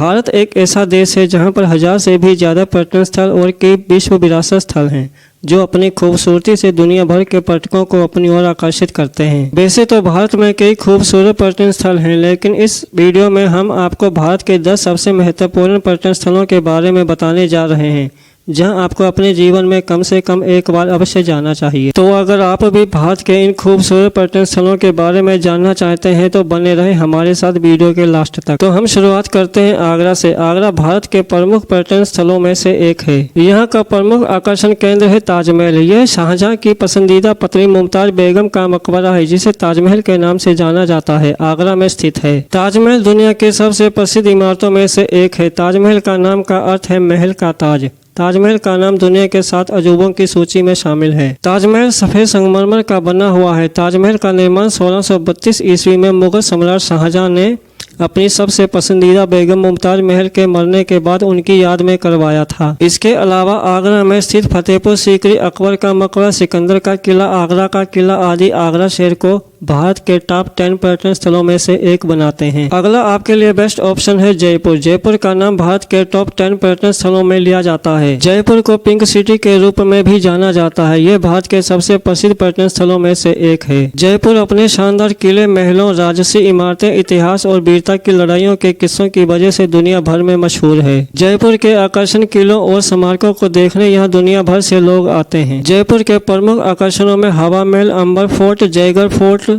भारत एक ऐसा देश है जहां पर 1000 से भी ज़्यादा पर्यटन स्थल और कई विश्व विरासत स्थल हैं जो अपनी खूबसूरती से दुनिया भर के पर्यटकों को अपनी ओर आकर्षित करते हैं। वैसे तो भारत में कई खूबसूरत पर्यटन स्थल हैं, लेकिन इस वीडियो में हम आपको भारत के 10 सबसे महत्वपूर्ण पर्यटन स्थलों के बारे में बताने जा रहे हैं जहां आपको अपने जीवन में कम से कम एक बार अवश्य जाना चाहिए। तो अगर आप भी भारत के इन खूबसूरत पर्यटन स्थलों के बारे में जानना चाहते हैं तो बने रहें हमारे साथ वीडियो के लास्ट तक। तो हम शुरुआत करते हैं आगरा से। आगरा भारत के प्रमुख पर्यटन स्थलों में से एक है। यहाँ का प्रमुख आकर्षण केंद्र है ताजमहल। यह शाहजहां की पसंदीदा पत्नी मुमताज बेगम का मकबरा है जिसे ताजमहल के नाम से जाना जाता है। आगरा में स्थित है। ताजमहल दुनिया के सबसे प्रसिद्ध इमारतों में से एक है। ताजमहल का नाम का अर्थ है महल का ताज। ताजमहल का नाम दुनिया के 7 अजूबों की सूची में शामिल है। ताजमहल सफेद संगमरमर का बना हुआ है। ताजमहल का निर्माण 1632 ईस्वी में मुगल सम्राट शाहजहां ने अपनी सबसे पसंदीदा बेगम मुमताज महल के मरने के बाद उनकी याद में करवाया था। इसके अलावा आगरा में स्थित फतेहपुर सीकरी, अकबर का मकबरा, सिकंदर का किला, आगरा का किला आदि आगरा शहर को भारत के टॉप 10 पर्यटन स्थलों में से एक बनाते हैं। अगला आपके लिए बेस्ट ऑप्शन है जयपुर। जयपुर का नाम भारत के टॉप 10 पर्यटन स्थलों में लिया जाता है। जयपुर को पिंक सिटी के रूप में भी जाना जाता है। यह भारत के सबसे प्रसिद्ध पर्यटन स्थलों में से एक है। जयपुर अपने शानदार किले, महलों, राजसी इमारतें, इतिहास और वीरता की लड़ाइयों के किस्सों की वजह से दुनिया भर में मशहूर है। जयपुर के आकर्षण किलों और स्मारकों को देखने यहाँ दुनिया भर से लोग आते हैं। जयपुर के प्रमुख आकर्षणों में Hawa Mahal, Amber fort, Jaigarh fort,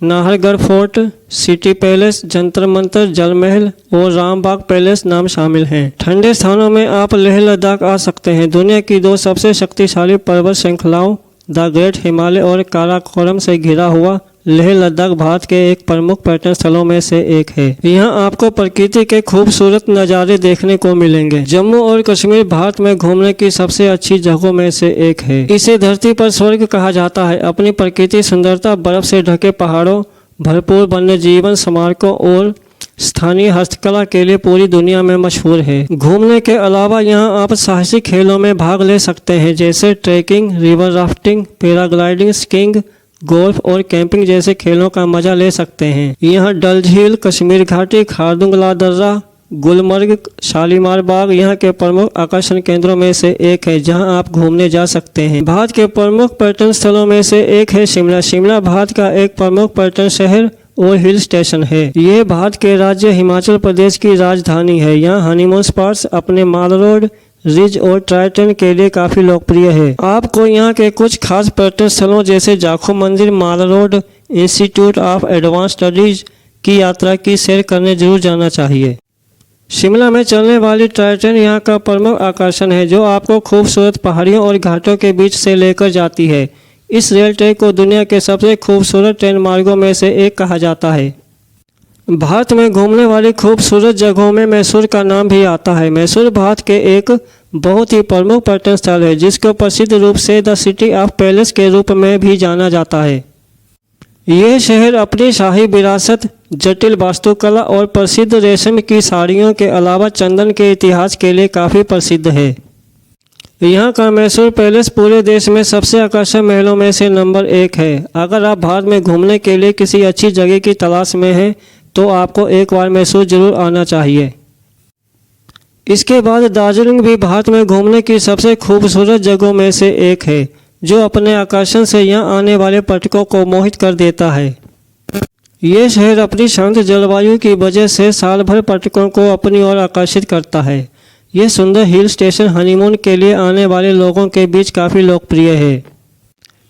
Nahargarh fort, city palace, Jantar Mantar, Jal Mahal और रामबाग पैलेस नाम शामिल हैं। ठंडे स्थानों में आप लेह लद्दाख आ सकते हैं। दुनिया की 2 सबसे शक्तिशाली पर्वत श्रृंखलाओं द ग्रेट हिमालय और काराकोरम से घिरा हुआ लेह लद्दाख भारत के एक प्रमुख पर्यटन स्थलों में से एक है। यहाँ आपको प्रकृति के खूबसूरत नज़ारे देखने को मिलेंगे। जम्मू और कश्मीर भारत में घूमने की सबसे अच्छी जगहों में से एक है। इसे धरती पर स्वर्ग कहा जाता है। अपनी प्रकृति सुंदरता, बर्फ से ढके पहाड़ों, भरपूर वन्य जीवन स्मारकों और स्थानीय हस्तकला के लिए पूरी दुनिया में मशहूर है। घूमने के अलावा यहाँ आप साहसिक खेलों में भाग ले सकते हैं जैसे trekking, river rafting, paragliding, skiing, golf और कैंपिंग जैसे खेलों का मजा ले सकते हैं। यहाँ डल झील, कश्मीर घाटी, खारदुंगला दर्रा, गुलमर्ग, शालीमार बाग यहाँ के प्रमुख आकर्षण केंद्रों में से एक है जहां आप घूमने जा सकते हैं। भारत के प्रमुख पर्यटन स्थलों में से एक है शिमला। शिमला भारत का एक प्रमुख पर्यटन शहर और हिल स्टेशन है। यह भारत के राज्य हिमाचल प्रदेश की राजधानी है। यहाँ हनीमून स्पॉट्स अपने माल रोड, रिज और ट्राइटन के लिए काफी लोकप्रिय है। आपको यहाँ के कुछ खास पर्यटन स्थलों जैसे जाखू मंदिर, mall road, institute of advance studies की यात्रा की सैर करने जरूर जाना चाहिए। शिमला में चलने वाली ट्राइटन यहाँ का प्रमुख आकर्षण है जो आपको खूबसूरत पहाड़ियों और घाटों के बीच से लेकर जाती है। इस रेल ट्रैक को दुनिया के सबसे खूबसूरत ट्रेन मार्गों में से एक कहा जाता है। भारत में घूमने वाली खूबसूरत जगहों में मैसूर का नाम भी आता है। मैसूर भारत के एक बहुत ही प्रमुख पर्यटन स्थल है जिसको प्रसिद्ध रूप से द सिटी ऑफ पैलेस के रूप में भी जाना जाता है। यह शहर अपनी शाही विरासत, जटिल वास्तुकला और प्रसिद्ध रेशम की साड़ियों के अलावा चंदन के इतिहास के लिए काफ़ी प्रसिद्ध है। यहाँ का मैसूर पैलेस पूरे देश में सबसे आकर्षक महलों में से नंबर 1 है। अगर आप भारत में घूमने के लिए किसी अच्छी जगह की तलाश में हैं तो आपको एक बार मैसूर जरूर आना चाहिए। इसके बाद दार्जिलिंग भी भारत में घूमने की सबसे खूबसूरत जगहों में से एक है जो अपने आकर्षण से यहाँ आने वाले पर्यटकों को मोहित कर देता है। ये शहर अपनी शांत जलवायु की वजह से साल भर पर्यटकों को अपनी ओर आकर्षित करता है। यह सुंदर हिल स्टेशन हनीमून के लिए आने वाले लोगों के बीच काफ़ी लोकप्रिय है।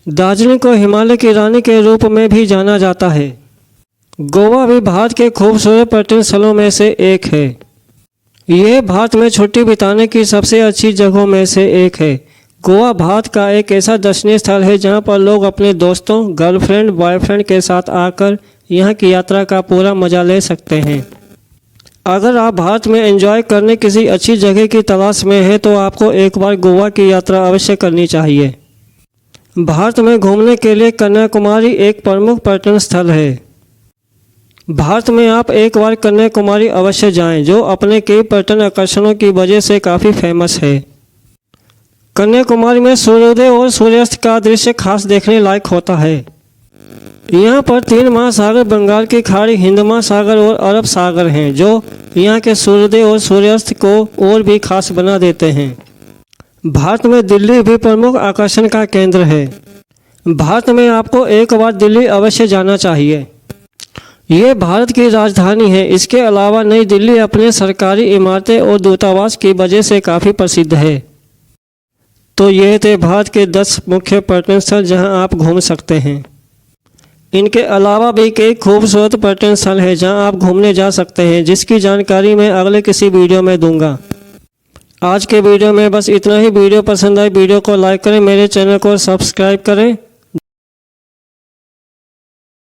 दार्जिलिंग को हिमालय की रानी के रूप में भी जाना जाता है। गोवा भी भारत के खूबसूरत पर्यटन स्थलों में से एक है। यह भारत में छुट्टी बिताने की सबसे अच्छी जगहों में से एक है। गोवा भारत का एक ऐसा दर्शनीय स्थल है जहां पर लोग अपने दोस्तों, गर्लफ्रेंड, बॉयफ्रेंड के साथ आकर यहां की यात्रा का पूरा मजा ले सकते हैं। अगर आप भारत में एंजॉय करने किसी अच्छी जगह की तलाश में हैं तो आपको एक बार गोवा की यात्रा अवश्य करनी चाहिए। भारत में घूमने के लिए कन्याकुमारी एक प्रमुख पर्यटन स्थल है। भारत में आप एक बार कन्याकुमारी अवश्य जाएं जो अपने कई पर्यटन आकर्षणों की वजह से काफ़ी फेमस है। कन्याकुमारी में सूर्योदय और सूर्यास्त का दृश्य खास देखने लायक होता है। यहाँ पर 3 महासागर बंगाल की खाड़ी, हिंद महासागर और अरब सागर हैं, जो यहाँ के सूर्योदय और सूर्यास्त को और भी खास बना देते हैं। भारत में दिल्ली भी प्रमुख आकर्षण का केंद्र है। भारत में आपको एक बार दिल्ली अवश्य जाना चाहिए। ये भारत की राजधानी है। इसके अलावा नई दिल्ली अपने सरकारी इमारतें और दूतावास की वजह से काफ़ी प्रसिद्ध है। तो ये थे भारत के 10 मुख्य पर्यटन स्थल जहां आप घूम सकते हैं। इनके अलावा भी कई खूबसूरत पर्यटन स्थल हैं जहां आप घूमने जा सकते हैं, जिसकी जानकारी मैं अगले किसी वीडियो में दूंगा। आज के वीडियो में बस इतना ही। वीडियो पसंद आए वीडियो को लाइक करें, मेरे चैनल को सब्सक्राइब करें।